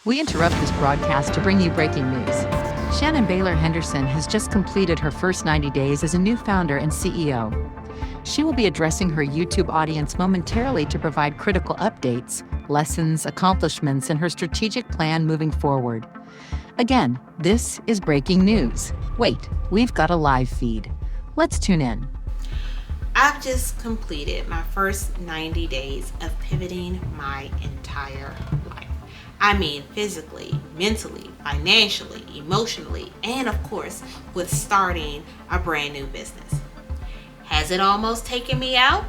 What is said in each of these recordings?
We interrupt this broadcast to bring you breaking news. Shannon Baylor Henderson has just completed her first 90 days as a new founder and CEO. She will be addressing her YouTube audience momentarily to provide critical updates, lessons, accomplishments, and her strategic plan moving forward. Again, this is breaking news. Wait, we've got a live feed. Let's tune in. I've just completed my first 90 days of pivoting my entire life. I mean, physically, mentally, financially, emotionally, and of course, with starting a brand new business. Has it almost taken me out?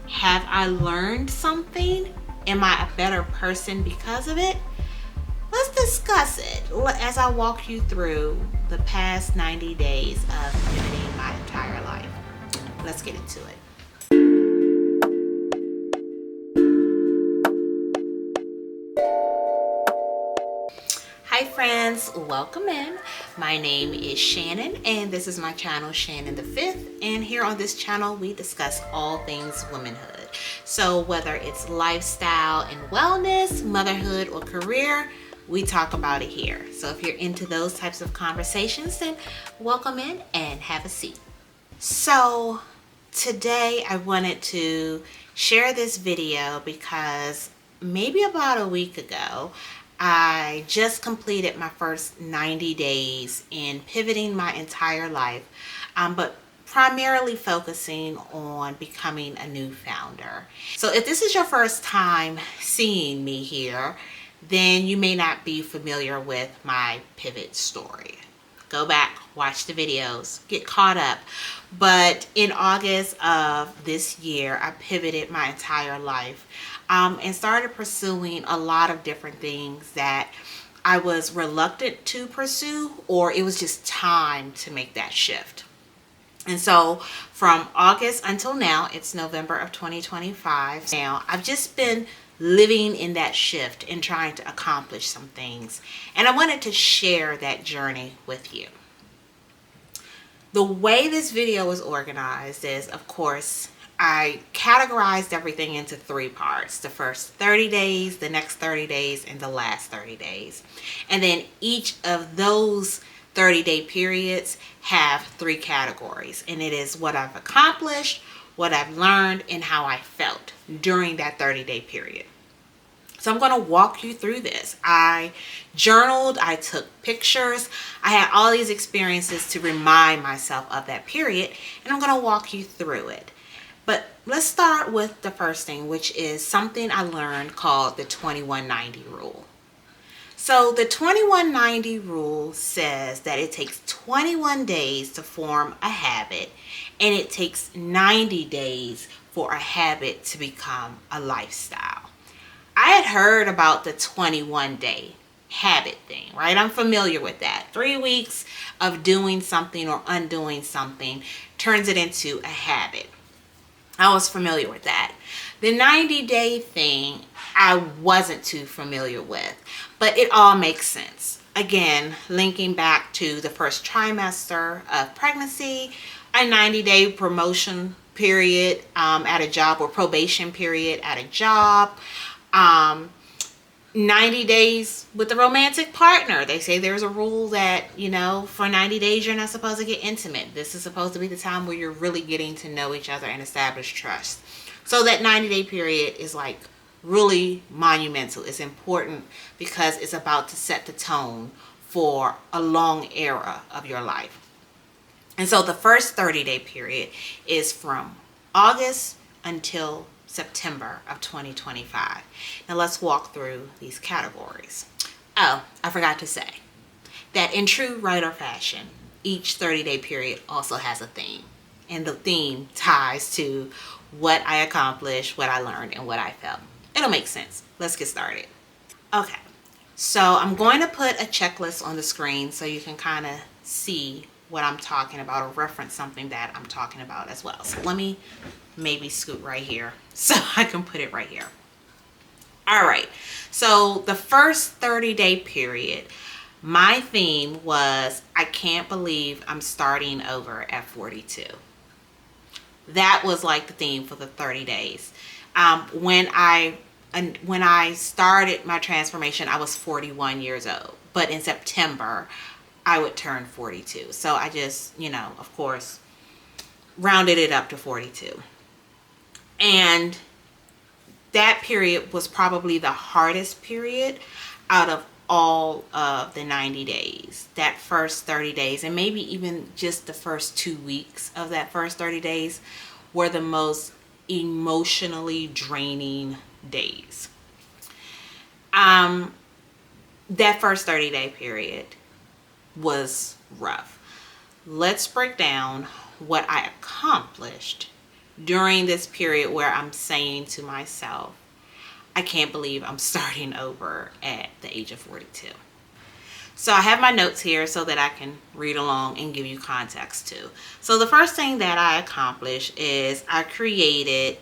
Have I learned something? Am I a better person because of it? Let's discuss it as I walk you through the past 90 days of pivoting my entire life. Let's get into it. Hi friends, welcome in. My name is Shannon and this is my channel Shannon the Fifth, and here on this channel we discuss all things womanhood. So whether it's lifestyle and wellness, motherhood, or career, we talk about it here. So if you're into those types of conversations, then welcome in and have a seat. So today I wanted to share this video because maybe about a week ago I just completed my first 90 days in pivoting my entire life, but primarily focusing on becoming a new founder. So if this is your first time seeing me here, then you may not be familiar with my pivot story. Go back, watch the videos, get caught up. But in August of this year, I pivoted my entire life and started pursuing a lot of different things that I was reluctant to pursue, or it was just time to make that shift. And so from August until now, it's November of 2025. Now, I've just been living in that shift and trying to accomplish some things. And I wanted to share that journey with you. The way this video was organized is, of course, I categorized everything into three parts: the first 30 days, the next 30 days, and the last 30 days. And then each of those 30-day periods have three categories, and it is what I've accomplished, what I've learned, and how I felt during that 30-day period. So I'm going to walk you through this. I journaled, I took pictures, I had all these experiences to remind myself of that period, and I'm going to walk you through it. But let's start with the first thing, which is something I learned called the 2190 rule. So the 2190 rule says that it takes 21 days to form a habit, and it takes 90 days for a habit to become a lifestyle. I had heard about the 21-day habit thing, right? I'm familiar with that. 3 weeks of doing something or undoing something turns it into a habit. I was familiar with that. The 90-day thing I wasn't too familiar with, but it all makes sense. Again, linking back to the first trimester of pregnancy, a 90-day promotion period at a job, or probation period at a job, 90 days with a romantic partner. They say there's a rule that, for 90 days you're not supposed to get intimate. This is supposed to be the time where you're really getting to know each other and establish trust. So that 90-day period is like really monumental. It's important because it's about to set the tone for a long era of your life. And so the first 30-day period is from August until September of 2025. Now let's walk through these categories. Oh, I forgot to say that in true writer fashion, each 30-day period also has a theme. And the theme ties to what I accomplished, what I learned, and what I felt. It'll make sense. Let's get started. Okay, so I'm going to put a checklist on the screen so you can kind of see what I'm talking about, or reference something that I'm talking about as well. So let me maybe scoot right here so I can put it right here. All right, so the first 30-day period, my theme was, I can't believe I'm starting over at 42. That was like the theme for the 30 days. When I and when I started my transformation, I was 41 years old. But in September, I would turn 42. So I just, of course, rounded it up to 42. And that period was probably the hardest period out of all of the 90 days. That first 30 days, and maybe even just the first 2 weeks of that first 30 days, were the most emotionally draining days. That first 30-day period was rough. Let's break down what I accomplished during this period where I'm saying to myself, I can't believe I'm starting over at the age of 42. So I have my notes here so that I can read along and give you context too. So the first thing that I accomplished is I created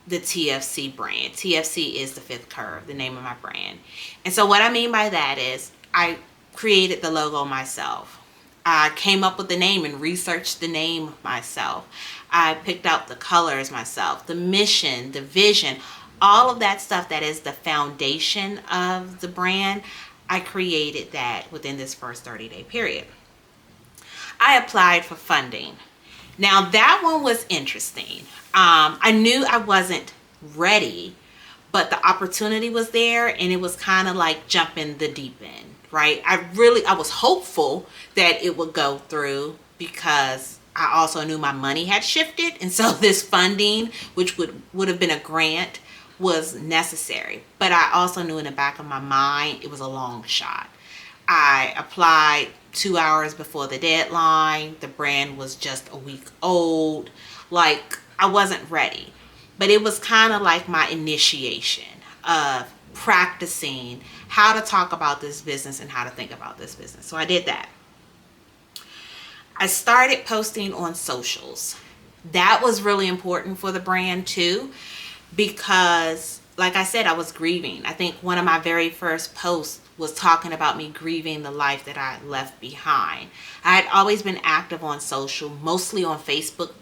the TFC brand. TFC is the fifth curve, the name of my brand. And so what I mean by that is I created the logo myself. I came up with the name and researched the name myself. I picked out the colors myself, the mission, the vision, all of that stuff that is the foundation of the brand. I created that within this first 30-day period. I applied for funding. Now that one was interesting. I knew I wasn't ready, but the opportunity was there, and it was kind of like jumping the deep end, right? I was hopeful that it would go through because I also knew my money had shifted, and so this funding, which would have been a grant, was necessary. But I also knew in the back of my mind it was a long shot. I applied 2 hours before the deadline. The brand was just a week old. Like, I wasn't ready. But it was kind of like my initiation of practicing how to talk about this business and how to think about this business. So I did that. I started posting on socials. That was really important for the brand too, because like I said, I was grieving. I think one of my very first posts was talking about me grieving the life that I left behind. I had always been active on social, mostly on Facebook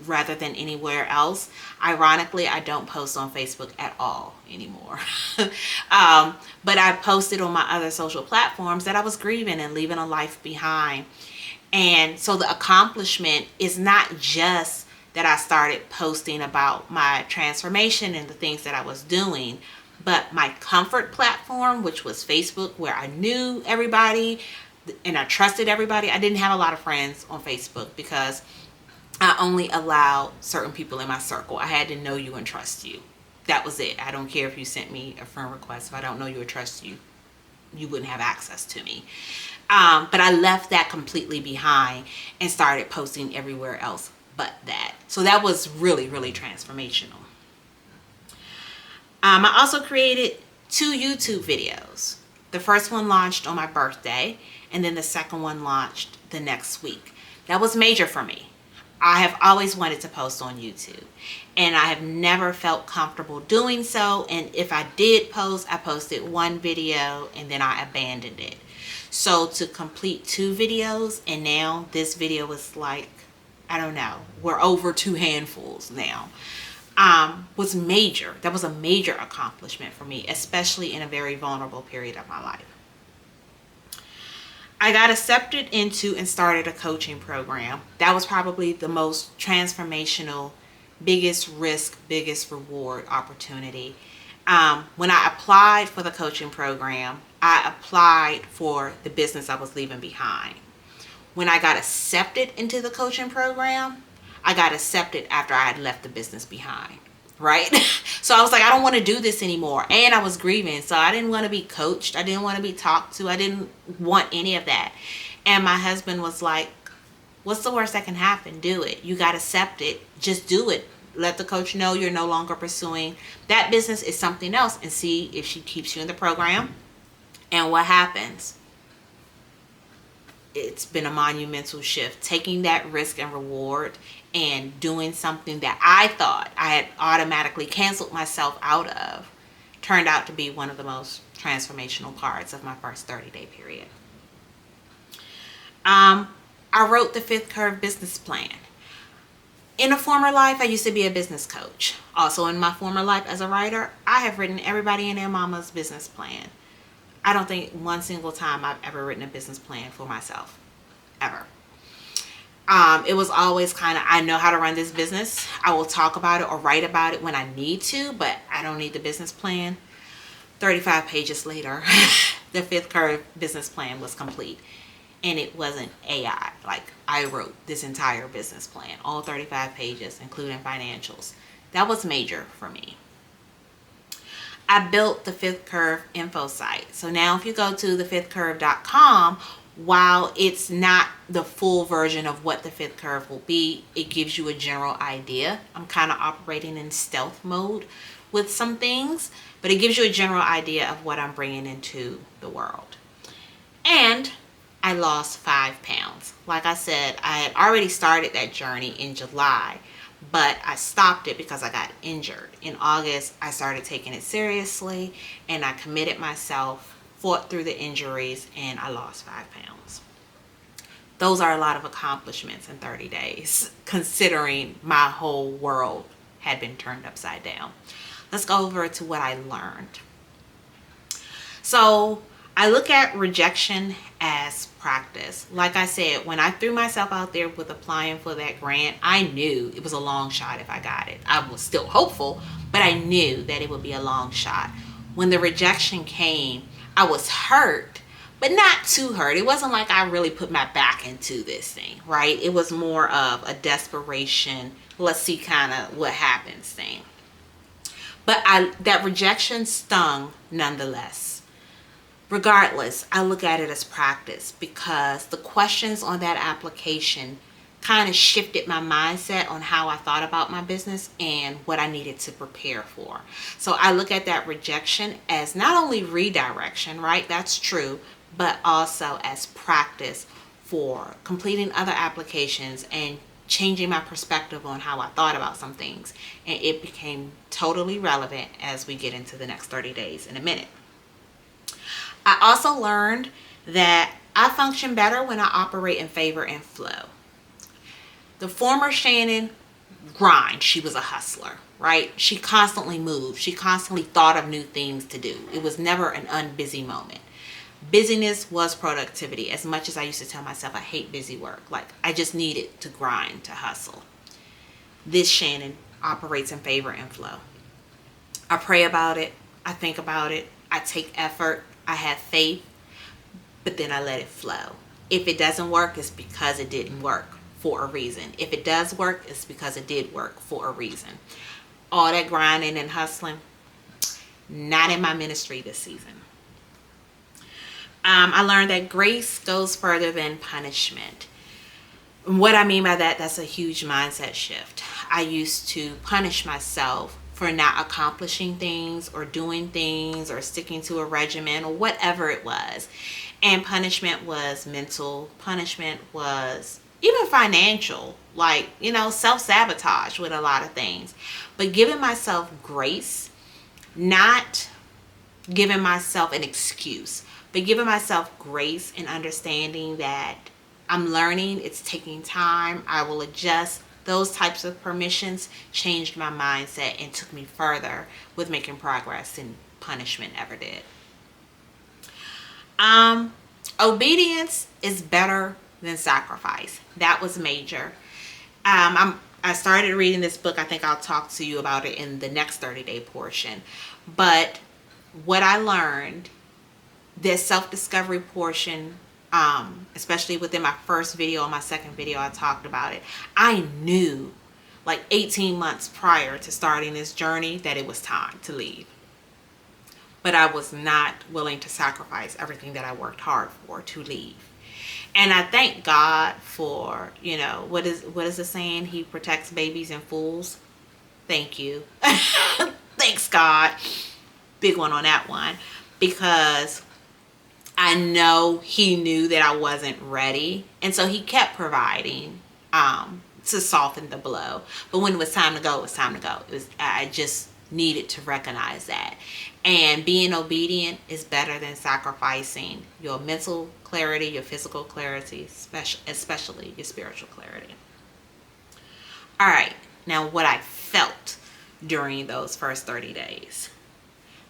rather than anywhere else. Ironically, I don't post on Facebook at all anymore. But I posted on my other social platforms that I was grieving and leaving a life behind. And so the accomplishment is not just that I started posting about my transformation and the things that I was doing, but my comfort platform, which was Facebook, where I knew everybody and I trusted everybody. I didn't have a lot of friends on Facebook because I only allowed certain people in my circle. I had to know you and trust you. That was it. I don't care if you sent me a friend request. If I don't know you or trust you, you wouldn't have access to me. But I left that completely behind and started posting everywhere else but that. So that was really, really transformational. I also created 2 YouTube videos. The first one launched on my birthday, and then the second one launched the next week. That was major for me. I have always wanted to post on YouTube, and I have never felt comfortable doing so. And if I did post, I posted one video and then I abandoned it. So to complete 2 videos, and now this video is like, I don't know, we're over 2 handfuls now, was major. That was a major accomplishment for me, especially in a very vulnerable period of my life. I got accepted into and started a coaching program. That was probably the most transformational, biggest risk, biggest reward opportunity. When I applied for the coaching program, I applied for the business I was leaving behind. When I got accepted into the coaching program, I got accepted after I had left the business behind, right? So I was like, I don't want to do this anymore. And I was grieving, so I didn't want to be coached. I didn't want to be talked to. I didn't want any of that. And my husband was like, what's the worst that can happen? Do it. You got accepted. Just do it. Let the coach know you're no longer pursuing that business, is something else, and see if she keeps you in the program. And what happens? It's been a monumental shift. Taking that risk and reward and doing something that I thought I had automatically canceled myself out of turned out to be one of the most transformational parts of my first 30-day period. I wrote the 5th Curve business plan. In a former life, I used to be a business coach. Also in my former life as a writer, I have written everybody and their mama's business plan. I don't think one single time I've ever written a business plan for myself, ever. It was always kind of, I know how to run this business. I will talk about it or write about it when I need to, but I don't need the business plan. 35 pages later, the fifth curve business plan was complete. And it wasn't AI. Like, I wrote this entire business plan, all 35 pages, including financials. That was major for me. I built the Fifth Curve info site. So now if you go to thefifthcurve.com, while it's not the full version of what the fifth curve will be, it gives you a general idea. I'm kind of operating in stealth mode with some things, but it gives you a general idea of what I'm bringing into the world. And I lost 5 pounds. Like I said, I had already started that journey in July, but I stopped it because I got injured. In August, I started taking it seriously and I committed myself, fought through the injuries, and I lost 5 pounds. Those are a lot of accomplishments in 30 days, considering my whole world had been turned upside down. Let's go over to what I learned. So I look at rejection as practice. Like I said, when I threw myself out there with applying for that grant, I knew it was a long shot if I got it. I was still hopeful, but I knew that it would be a long shot. When the rejection came, I was hurt, but not too hurt. It wasn't like I really put my back into this thing, right? It was more of a desperation, let's see kind of what happens thing. But that rejection stung nonetheless. Regardless, I look at it as practice because the questions on that application kind of shifted my mindset on how I thought about my business and what I needed to prepare for. So I look at that rejection as not only redirection, right? That's true, but also as practice for completing other applications and changing my perspective on how I thought about some things. And it became totally relevant as we get into the next 30 days in a minute. I also learned that I function better when I operate in favor and flow. The former Shannon grind. She was a hustler, right? She constantly moved. She constantly thought of new things to do. It was never an unbusy moment. Busyness was productivity. As much as I used to tell myself I hate busy work, like I just needed to grind, to hustle. This Shannon operates in favor and flow. I pray about it. I think about it. I take effort. I have faith, but then I let it flow. If it doesn't work, it's because it didn't work for a reason. If it does work, it's because it did work for a reason. All that grinding and hustling, not in my ministry this season. I learned that grace goes further than punishment. And what I mean by that, that's a huge mindset shift. I used to punish myself for not accomplishing things or doing things or sticking to a regimen or whatever it was. And punishment was mental. Punishment was even financial, like, self-sabotage with a lot of things. But giving myself grace, not giving myself an excuse, but giving myself grace and understanding that I'm learning, it's taking time, I will adjust. Those types of permissions changed my mindset and took me further with making progress than punishment ever did. Obedience is better than sacrifice. That was major. I started reading this book. I think I'll talk to you about it in the next 30-day portion. But what I learned, this self-discovery portion, especially within my first video, my second video, I talked about it. I knew like 18 months prior to starting this journey that it was time to leave. But I was not willing to sacrifice everything that I worked hard for to leave. And I thank God for, what is the saying? He protects babies and fools. Thank you. Thanks, God. Big one on that one. Because I know he knew that I wasn't ready. And so he kept providing to soften the blow. But when it was time to go, it was time to go. I just needed to recognize that. And being obedient is better than sacrificing your mental clarity, your physical clarity, especially your spiritual clarity. All right, now what I felt during those first 30 days.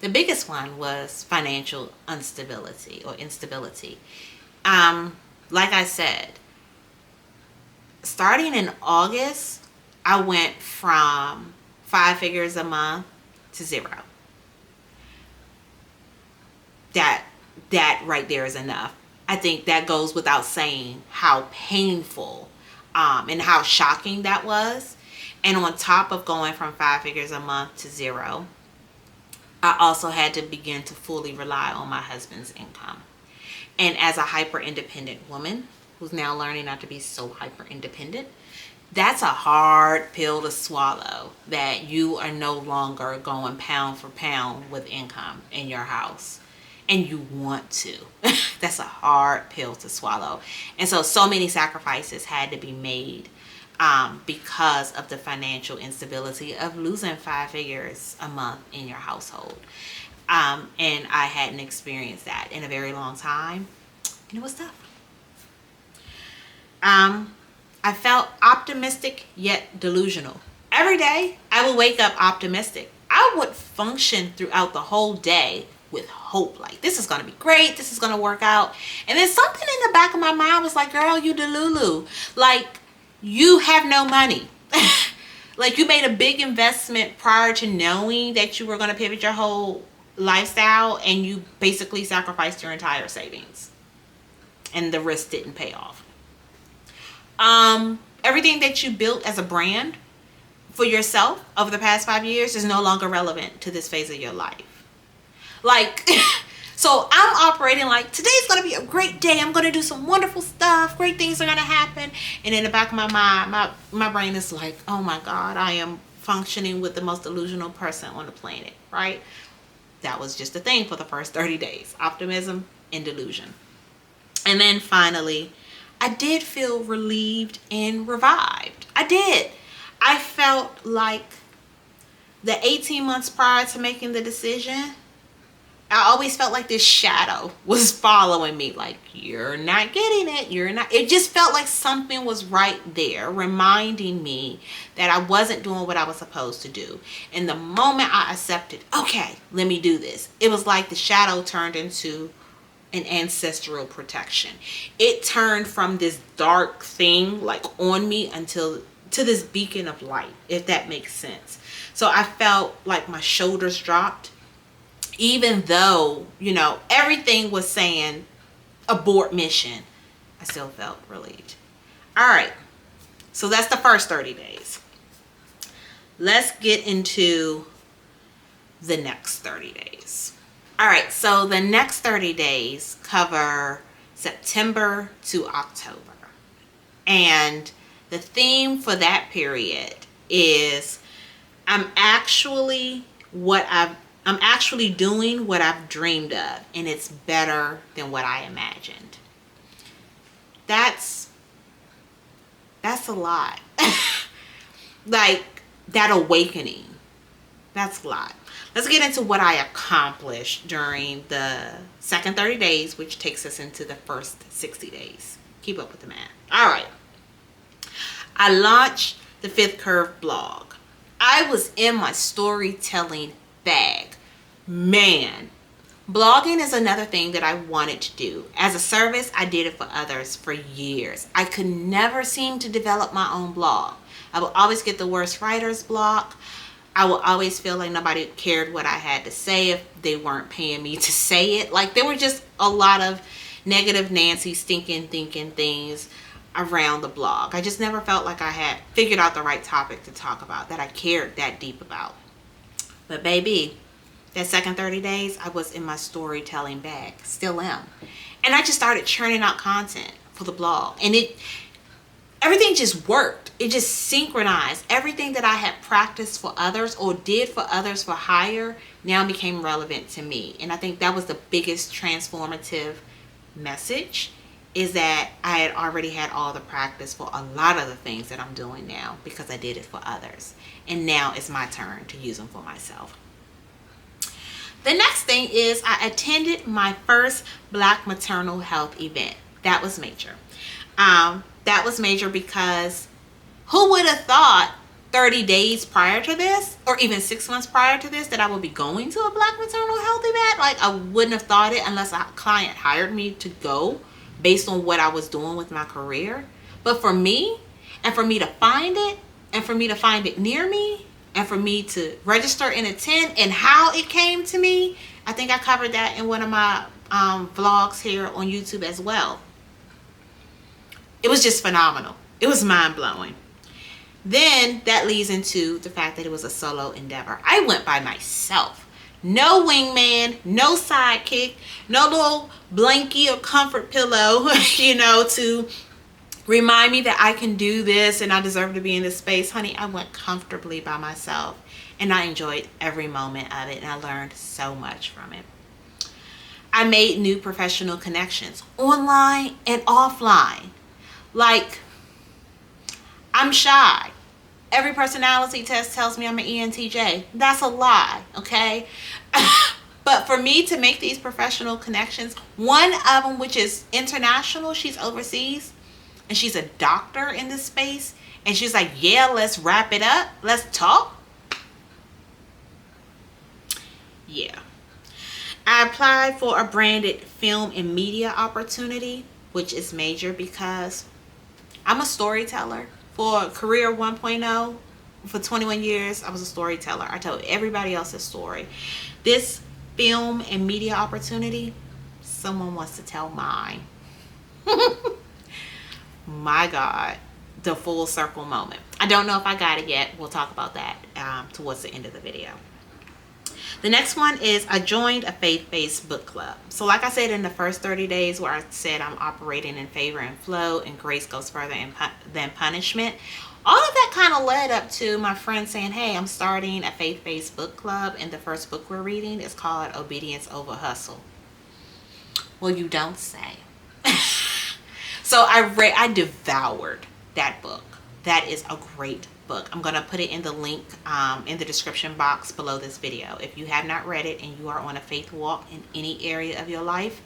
The biggest one was financial instability or instability. Like I said, starting in August, I went from 5 figures a month to 0. That right there is enough. I think that goes without saying how painful and how shocking that was. And on top of going from 5 figures a month to 0, I also had to begin to fully rely on my husband's income. And as a hyper independent woman who's now learning not to be so hyper independent, that's a hard pill to swallow, that you are no longer going pound for pound with income in your house. And you want to. That's a hard pill to swallow. And so many sacrifices had to be made because of the financial instability of losing 5 figures a month in your household. And I hadn't experienced that in a very long time. And it was tough. I felt optimistic yet delusional. Every day I would wake up optimistic. I would function throughout the whole day with hope, like this is gonna be great, this is gonna work out. And then something in the back of my mind was like, girl, you delulu, like you have no money. Like you made a big investment prior to knowing that you were gonna pivot your whole lifestyle, and you basically sacrificed your entire savings and the risk didn't pay off. Everything that you built as a brand for yourself over the past 5 years is no longer relevant to this phase of your life. Like, so I'm operating like today's going to be a great day. I'm going to do some wonderful stuff. Great things are going to happen. And in the back of my mind, my brain is like, oh my God, I am functioning with the most delusional person on the planet, right? That was just a thing for the first 30 days. Optimism and delusion. And then finally, I did feel relieved and revived. I did. I felt like the 18 months prior to making the decision, I always felt like this shadow was following me, like, you're not getting it, you're not. It just felt like something was right there reminding me that I wasn't doing what I was supposed to do. And the moment I accepted, okay, let me do this, it was like the shadow turned into an ancestral protection. It turned from this dark thing like on me to this beacon of light, if that makes sense. So I felt like my shoulders dropped. Even though, you know, everything was saying abort mission, I still felt relieved. All right, so that's the first 30 days. Let's get into the next 30 days. All right, so the next 30 days cover September to October. And the theme for that period is I'm actually doing what I've dreamed of, and it's better than what I imagined. That's a lot. Like that awakening, that's a lot. Let's get into what I accomplished during the second 30 days, which takes us into the first 60 days. Keep up with the math. All right. I launched the Fifth Curve blog. I was in my storytelling bag. Man, blogging is another thing that I wanted to do. As a service, I did it for others for years. I could never seem to develop my own blog. I would always get the worst writer's block. I would always feel like nobody cared what I had to say if they weren't paying me to say it. Like there were just a lot of negative Nancy stinking thinking things around the blog. I just never felt like I had figured out the right topic to talk about, that I cared that deep about. But baby, that second 30 days, I was in my storytelling bag, still am. And I just started churning out content for the blog. And everything just worked. It just synchronized. Everything that I had practiced for others or did for others for hire now became relevant to me. And I think that was the biggest transformative message, is that I had already had all the practice for a lot of the things that I'm doing now because I did it for others. And now it's my turn to use them for myself. The next thing is I attended my first Black maternal health event. That was major. That was major because Who would have thought 30 days prior to this, or even 6 months prior to this, that I would be going to a Black maternal health event? Like, I wouldn't have thought it unless a client hired me to go based on what I was doing with my career. But for me, and for me to find it, and for me to find it near me, and for me to register and attend, and how it came to me, I think I covered that in one of my vlogs here on YouTube as well. It was just phenomenal. It was mind-blowing. Then that leads into the fact that it was a solo endeavor. I went by myself. No wingman, no sidekick, no little blankie or comfort pillow, to remind me that I can do this and I deserve to be in this space. Honey, I went comfortably by myself, and I enjoyed every moment of it, and I learned so much from it. I made new professional connections, online and offline. Like, I'm shy. Every personality test tells me I'm an ENTJ. That's a lie, okay? But for me to make these professional connections, one of them, which is international, she's overseas, and she's a doctor in this space, and she's like, yeah, let's wrap it up. Let's talk. Yeah. I applied for a branded film and media opportunity, which is major because I'm a storyteller. For Career 1.0, for 21 years, I was a storyteller. I told everybody else's story. This film and media opportunity, someone wants to tell mine. My God, the full circle moment. I don't know if I got it yet. We'll talk about that towards the end of the video. The next one is I joined a faith-based book club. So like I said in the first 30 days where I said I'm operating in favor and flow, and grace goes further than punishment, all of that kind of led up to my friend saying, hey, I'm starting a faith-based book club, and the first book we're reading is called Obedience Over Hustle. Well, you don't say. So I devoured that book. That is a great book. I'm going to put it in the link in the description box below this video. If you have not read it and you are on a faith walk in any area of your life,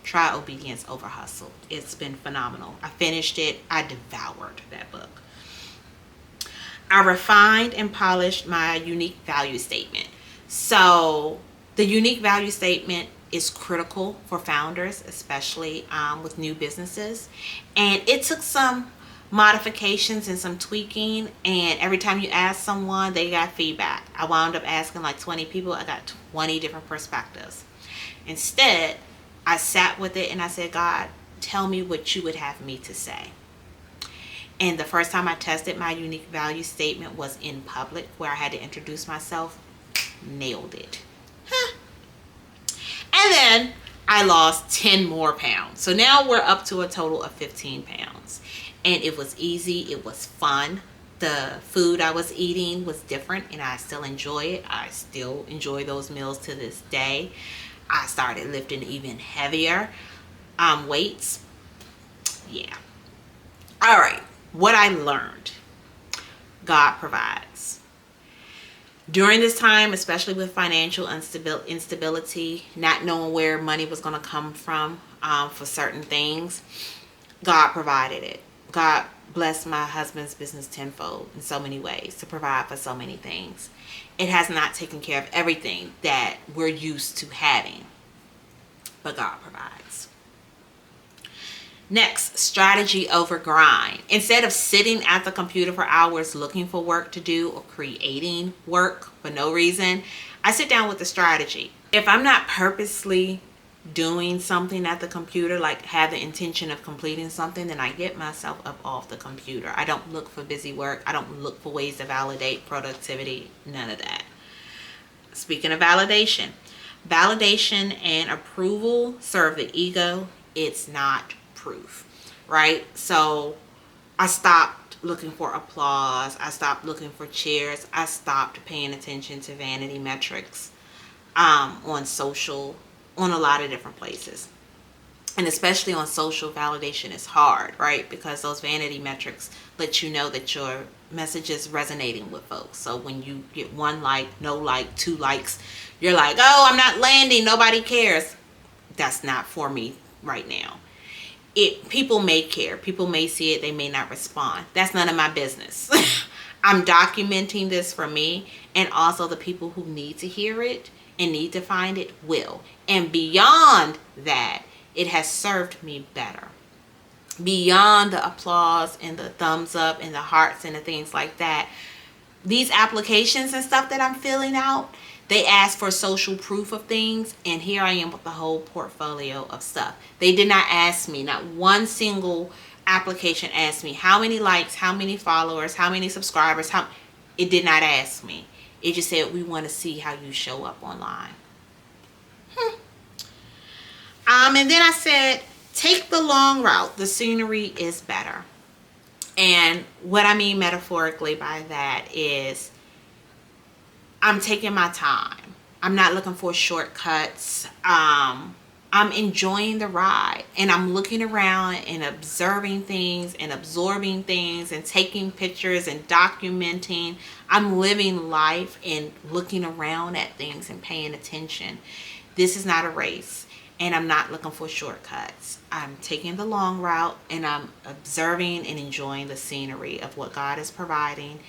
try Obedience Over Hustle. It's been phenomenal. I finished it. I devoured that book. I refined and polished my unique value statement. So the unique value statement is critical for founders, especially with new businesses. And it took some modifications and some tweaking, and every time you ask someone, they got feedback. I wound up asking like 20 people. I got 20 different perspectives. Instead, I sat with it and I said, God, tell me what you would have me to say. And the first time I tested my unique value statement was in public, where I had to introduce myself. Nailed it. And then I lost 10 more pounds. So now we're up to a total of 15 pounds. And it was easy. It was fun. The food I was eating was different, and I still enjoy it. I still enjoy those meals to this day. I started lifting even heavier weights. Yeah. All right. What I learned. God provides. During this time, especially with financial instability, not knowing where money was going to come from for certain things, God provided it. God blessed my husband's business tenfold in so many ways to provide for so many things. It has not taken care of everything that we're used to having, but God provides. Next, strategy over grind. Instead of sitting at the computer for hours looking for work to do or creating work for no reason, I sit down with a strategy. If I'm not purposely doing something at the computer, like have the intention of completing something, then I get myself up off the computer. I don't look for busy work. I don't look for ways to validate productivity. None of that. Speaking of validation and approval serve the ego. It's not proof, right? So I stopped looking for applause. I stopped looking for cheers. I stopped paying attention to vanity metrics on social, on a lot of different places. And especially on social, validation is hard, right? Because those vanity metrics let you know that your message is resonating with folks. So when you get 1 like, no like, 2 likes, you're like, oh, I'm not landing, nobody cares. That's not for me right now. people may care, people may see it, they may not respond. That's none of my business. I'm documenting this for me, and also the people who need to hear it and need to find it will. And beyond that, it has served me better. Beyond the applause and the thumbs up and the hearts and the things like that, these applications and stuff that I'm filling out, they ask for social proof of things, and here I am with the whole portfolio of stuff. They did not ask me, not one single application asked me how many likes, how many followers, how many subscribers. It did not ask me. It just said, we want to see how you show up online. And then I said, take the long route. The scenery is better. And what I mean metaphorically by that is, I'm taking my time. I'm not looking for shortcuts. I'm enjoying the ride, and I'm looking around and observing things and absorbing things and taking pictures and documenting. I'm living life and looking around at things and paying attention. This is not a race, and I'm not looking for shortcuts. I'm taking the long route, and I'm observing and enjoying the scenery of what God is providing,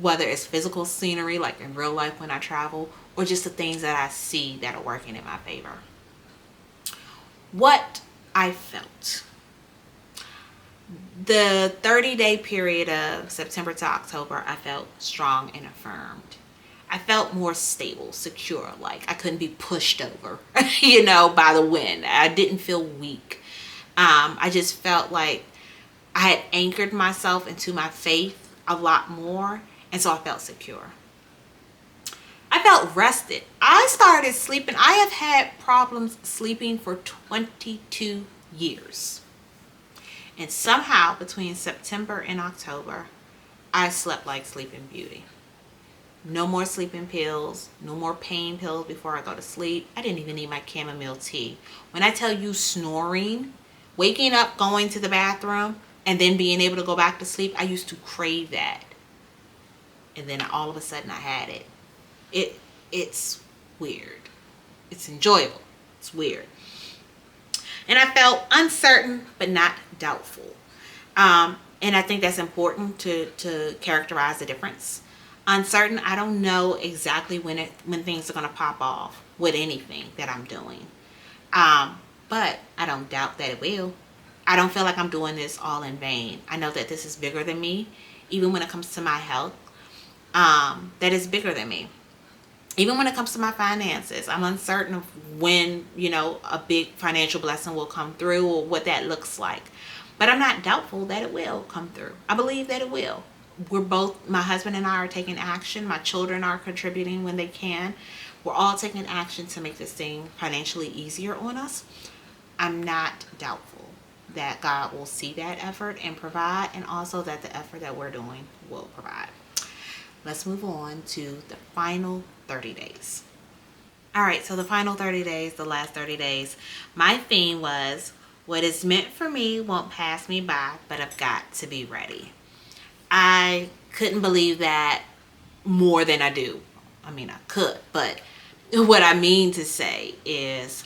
whether it's physical scenery like in real life when I travel, or just the things that I see that are working in my favor. What I felt. The 30-day period of September to October, I felt strong and affirmed. I felt more stable, secure, like I couldn't be pushed over, by the wind. I didn't feel weak. I just felt like I had anchored myself into my faith a lot more, and so I felt secure. I felt rested. I started sleeping. I have had problems sleeping for 22 years. And somehow between September and October, I slept like Sleeping Beauty. No more sleeping pills, no more pain pills before I go to sleep. I didn't even need my chamomile tea. When I tell you snoring, waking up, going to the bathroom, and then being able to go back to sleep, I used to crave that. And then all of a sudden I had it. It's weird. It's enjoyable. It's weird. And I felt uncertain but not doubtful. And I think that's important to characterize the difference. Uncertain, I don't know exactly when things are going to pop off with anything that I'm doing. But I don't doubt that it will. I don't feel like I'm doing this all in vain. I know that this is bigger than me. Even when it comes to my health, that is bigger than me. Even when it comes to my finances, I'm uncertain of when, a big financial blessing will come through or what that looks like. But I'm not doubtful that it will come through. I believe that it will. My husband and I are taking action. My children are contributing when they can. We're all taking action to make this thing financially easier on us. I'm not doubtful that God will see that effort and provide, and also that the effort that we're doing will provide. Let's move on to the final 30 days. All right, so the final 30 days, the last 30 days, my theme was, what is meant for me won't pass me by, but I've got to be ready. I couldn't believe that more than I do. I mean, I could, but what I mean to say is,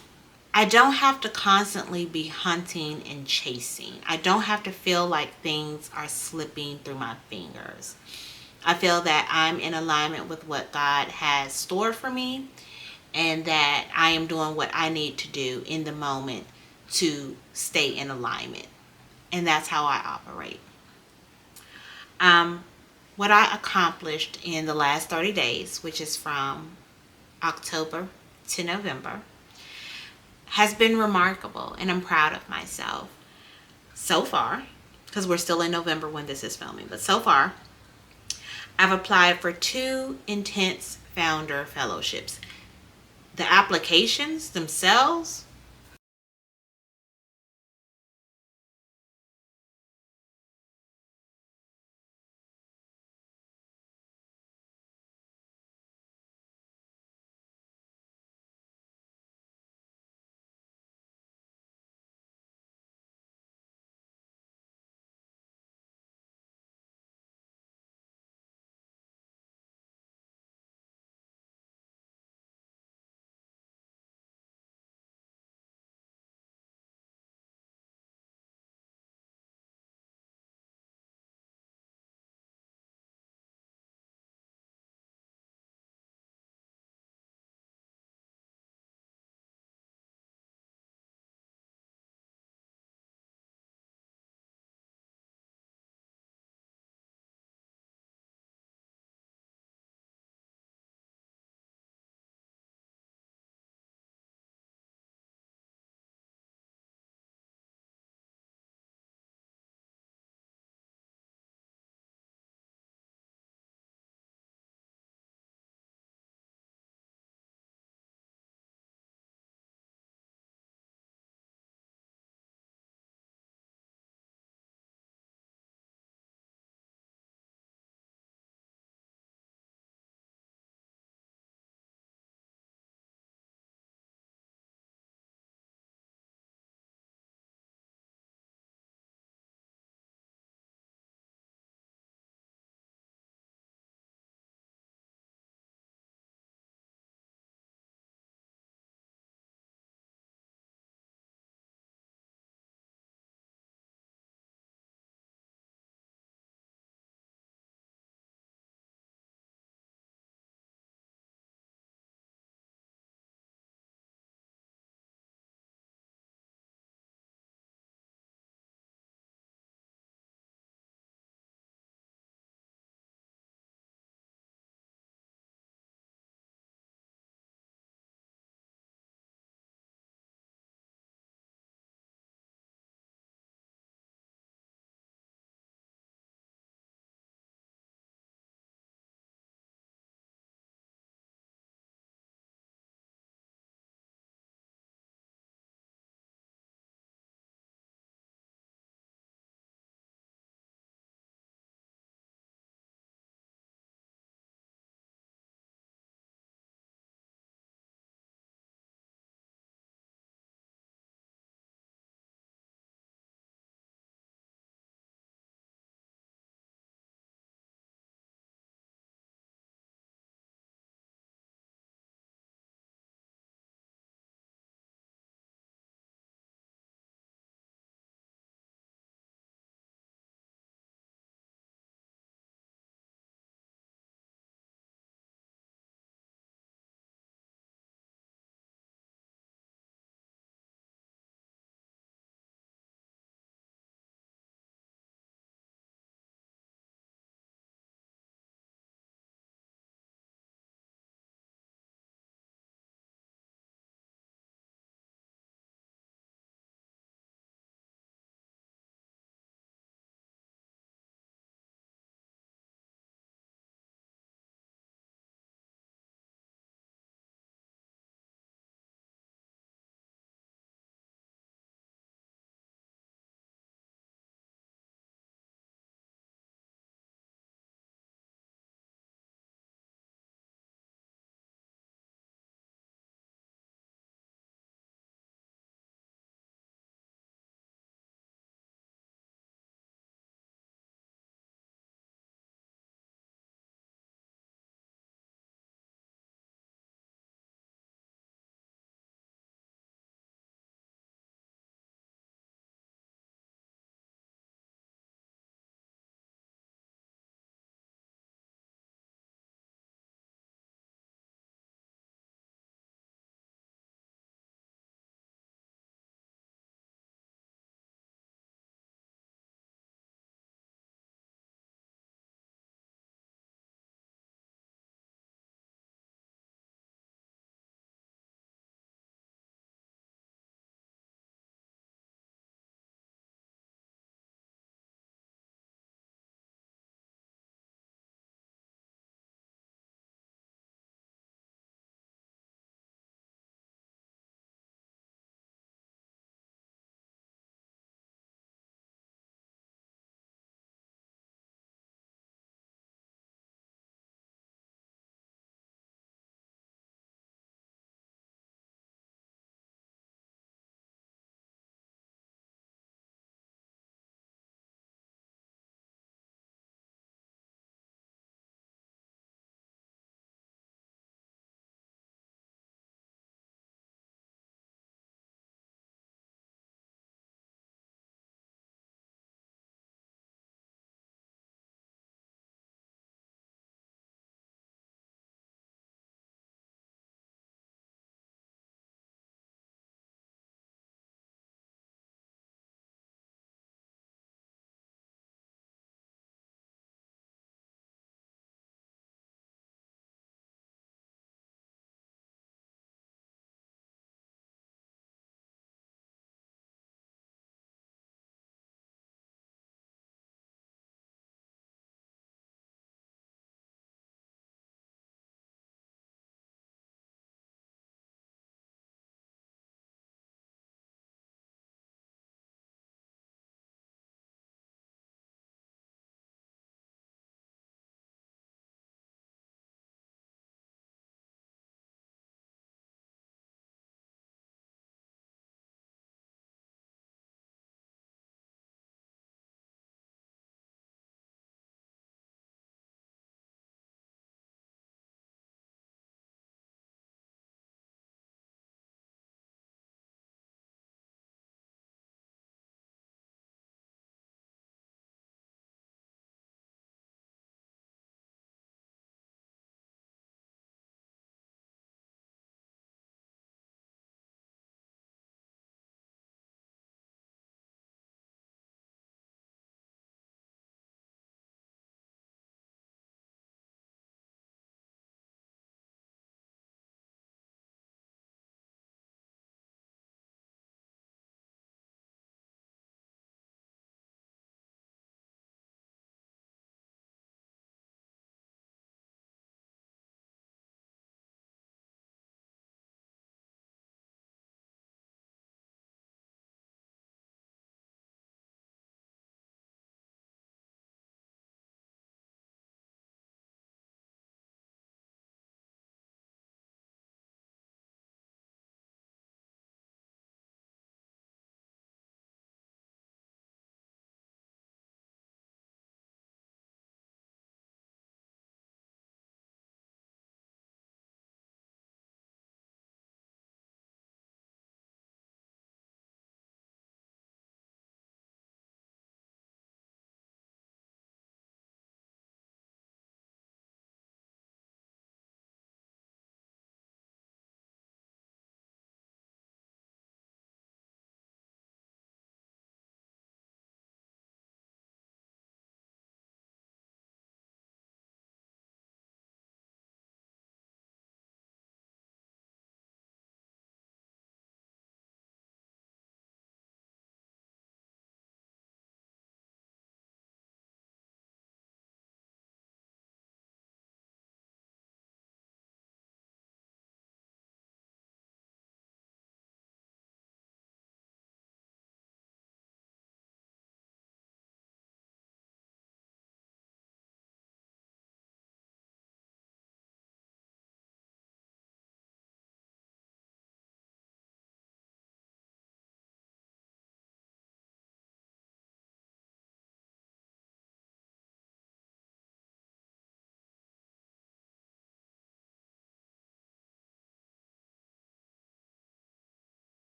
I don't have to constantly be hunting and chasing. I don't have to feel like things are slipping through my fingers. I feel that I'm in alignment with what God has stored for me, and that I am doing what I need to do in the moment to stay in alignment. And that's how I operate. What I accomplished in the last 30 days, which is from October to November, has been remarkable, and I'm proud of myself. So far, because we're still in November when this is filming, but so far, I've applied for 2 intense founder fellowships. The applications themselves